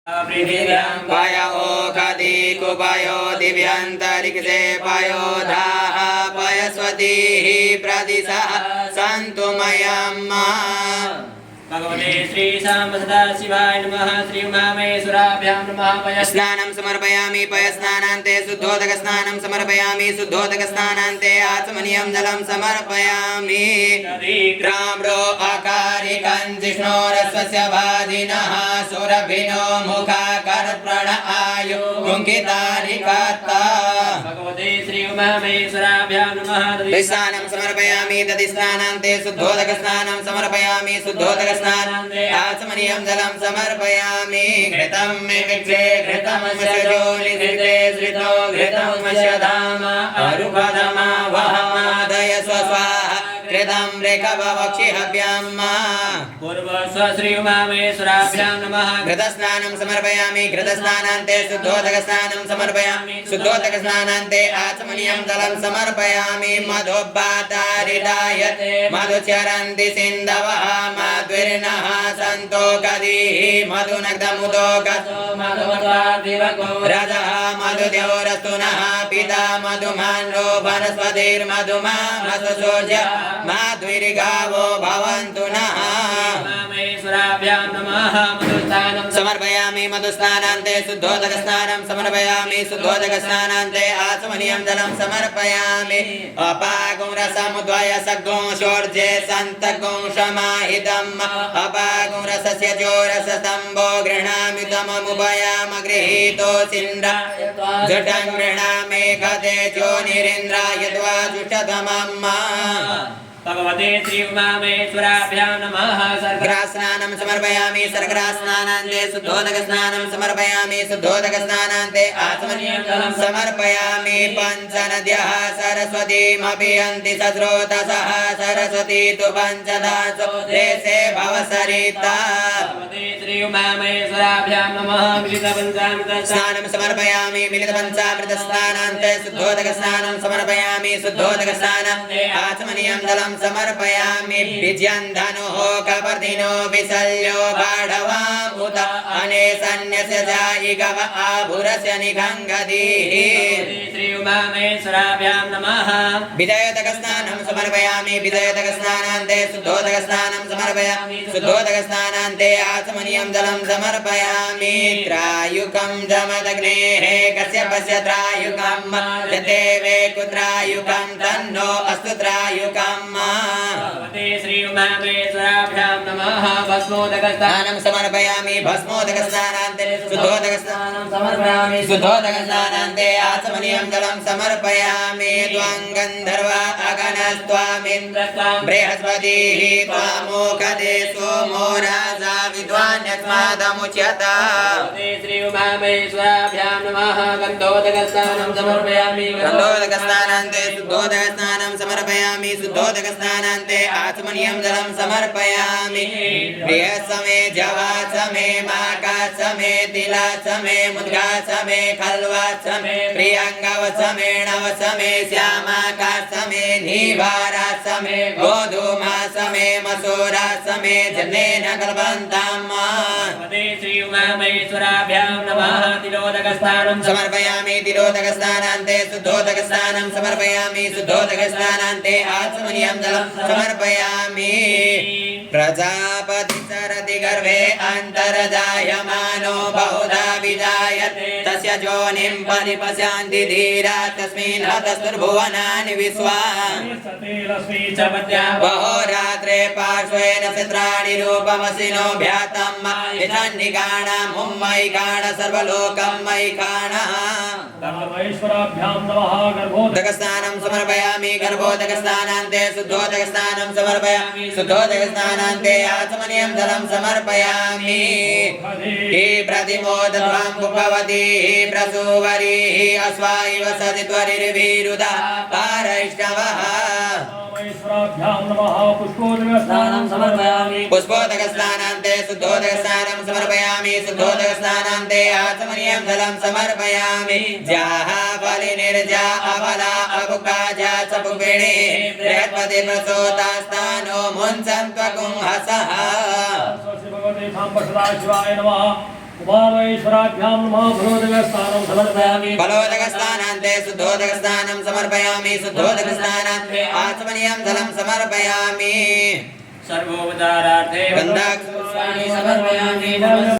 पयो खदी कुपयो दिव्यंतरिक्षे पयो धाः पयस्वतीः प्रदिशः सन्तु मयम्। भगवते श्री शाम सदा शिवाय नमः। श्री उमामहेश्वराभ्यां नमः। स्नानं समर्पयामि पयस्नानान्ते शुद्धोदक स्नानं समर्पयामि शुद्धोदक स्नानान्ते आचमनीयं जलं समर्पयामि। ग्राम्रो अकारिकं जिष्णोरस्वस्य भाजिनः सुरभिनो मुखाकर्प्रण आयु गुङ्गितारिकात्ता। भगवते श्री उमामहेश्वराभ्यां नमः। स्नानं समर्पयामि तदिस्नानान्ते शुद्धोदक स्नानं समर्पयामि शुद्धोदक स्नानान्ते आचमनीयं जलं समर्पयामि। घृतं मे विक्षे घृतं मशजोनिधृते श्रितो घृतं मशधाम अरुपधमा वहमादय स्वस्वाहा कृतं रेखभवक्षिहव्यम्। पूर्वस्व श्री उमामहेश्वराभ्यां नमः। घृतस्नानं समर्पयामि घृतस्नानान्ते शुद्धोदक स्नानं समर्पयामि शुद्धोदक स्नानान्ते आचमनीयं जलं समर्पयामि। मधुबातारिदायते मधुचरन्ति सिन्धवः मध्विर्नः सन्तो गदीः मधुनग्धमुदोगतो मधुमत्वादिवको रजः मधुद्योरस्तु नः पिता मधुमान्नो वनस्पतिर्मधुमा मधुसूर्य माध्विर्गावो भवन्तु नः। उमामहेश्वराभ्यां नमः। मधुस्नानं समर्पयामि मधुस्नानान्ते शुद्धोदक स्नानं समर्पयामि शुद्धोदक स्नानान्ते आचमनीयं जलं समर्पयामि। अपागुं रसमुद्वय सद्गुं शोर्जे सन्तगुं समाहितम् अपागुं रसस्य चोरसस्तम्भो गृह्णामि तममुभयाम गृहीतो सिन्धा जटं गृह्णामि कथे चोनिरिन्द्राय त्वा जुष्टतमम्। भगवते श्री उमामहेश्वराभ्यां नमः। सर्गरास्नानं समर्पयामि सर्गरास्नानान्ते शुद्धोदक स्नानं समर्पयामि शुद्धोदक स्नानान्ते आचमनीयं जलं समर्पयामि। पञ्चनद्यः सरस्वतीमपि यन्ति सस्रोतसः सरस्वती तु पञ्चदासो देशे भवसरिता। भगवते श्री उमामहेश्वराभ्यां नमः। मिलितपञ्चामृत स्नानं समर्पयामि मिलितपञ्चामृत स्नानान्ते शुद्धोदक स्नानं समर्पयामि शुद्धोदक स्नानान्ते आचमनीयं जलं समर्पयामि। विजयन्धनुः कपर्दिनो विशल्यो बाढवामुत अनेसन्यस्य जायिगव आभुरस्य निघङ्गदीः। श्री उमामहेश्वराभ्यां नमः। विदयोदक स्नानं समर्पयामि विदयोदक स्नानान्ते शुद्धोदक स्नानं समर्पयामि शुद्धोदक स्नानान्ते आचमनीयं जलं समर्पयामि। त्रायुकं जमदग्नेः कश्यपस्य त्रायुकम् यदेवे कुत्रायुकं तन्नो अस्तु त्रायुकम्। भगवते श्री उमामहेश्वराभ्यां नमः। भस्मोदक स्नानं समर्पयामि भस्मोदक स्नानान्ते शुद्धोदक स्नानं समर्पयामि शुद्धोदक स्नानान्ते आचमनीयं जलं समर्पयामि। त्वं गन्धर्वा अगणस्त्वामिन्द्रस्त्वां बृहस्पतिः त्वामोखदे सोमो राजा विद्वान् यस्मादमुच्यत। भगवते श्री उमामहेश्वराभ्यां नमः। गन्धोदक स्नानं समर्पयामि गन्धोदक स्नानान्ते शुद्धोदक स्नानं समर्पयामि शुद्धोदक स्नानान्ते आचमनीयं जलं समर्पयामि। प्रियसमे जवासमे माकासमे तिलासमे मुद्गासमे खल्वासमे प्रियङ्गवसमे नवसमे श्यामाकासमे नीवारासमे गोधूमासमे मसूरासमे जनेन कल्पन्ताम्। भगवते श्री उमामहेश्वराभ्यां नमः। तिलोदक स्नानं समर्पयामि तिलोदक स्नानान्ते शुद्धोदक स्नानं समर्पयामि शुद्धोदक स्नानान्ते आचमनीयं जलं समर्पयामि। प्रजापति सरति गर्भे अन्तर्जायमानो बहुधा विजायते तस्य योनिं परिपश्यन्ति धीरा तस्मिन् हतस्तुर्भुवनानि विश्वा। अहोरात्रे पार्श्वेन चित्राणि रूपमसिनो भ्यातम् यथान्निकाणा मुम्मैकाण सर्वलोकं मैकाणः। गर्भोदक स्नानं समर्पयामि गर्भोदक स्नानान्ते शुद्धोदक स्नानं समर्पयामि शुद्धोदक स्नानान्ते आचमनीयं जलं समर्पयामि। हे प्रतिमोदध्वां भवति हे प्रसूवरिः अश्वा इव सदित्वरिर्विरुधा पारैष्णवः। स्नानं समर्पयामि पुष्पोदक स्नानान्ते शुद्धोदक स्नानं समर्पयामि शुद्धोदक स्नानान्ते आचमनीयं जलं समर्पयामि। जाः बलिनिर्जा अबला अबुका जा चपुपिणे बृहस्पति प्रसूतास्तानो मुञ्चन्त्वकुंहसः। भगवते सांब सदाशिवाय नमः। उमामहेश्वराभ्यां नमः भगवदगस्नानं समर्पयामि फलोदकस्नानान्ते शुद्धोदकस्नानं समर्पयामि शुद्धोदकस्नानान्ते आचमनीयं जलं समर्पयामि सर्वोपचारार्थे गन्धाक्षपुष्पाणि समर्पयामि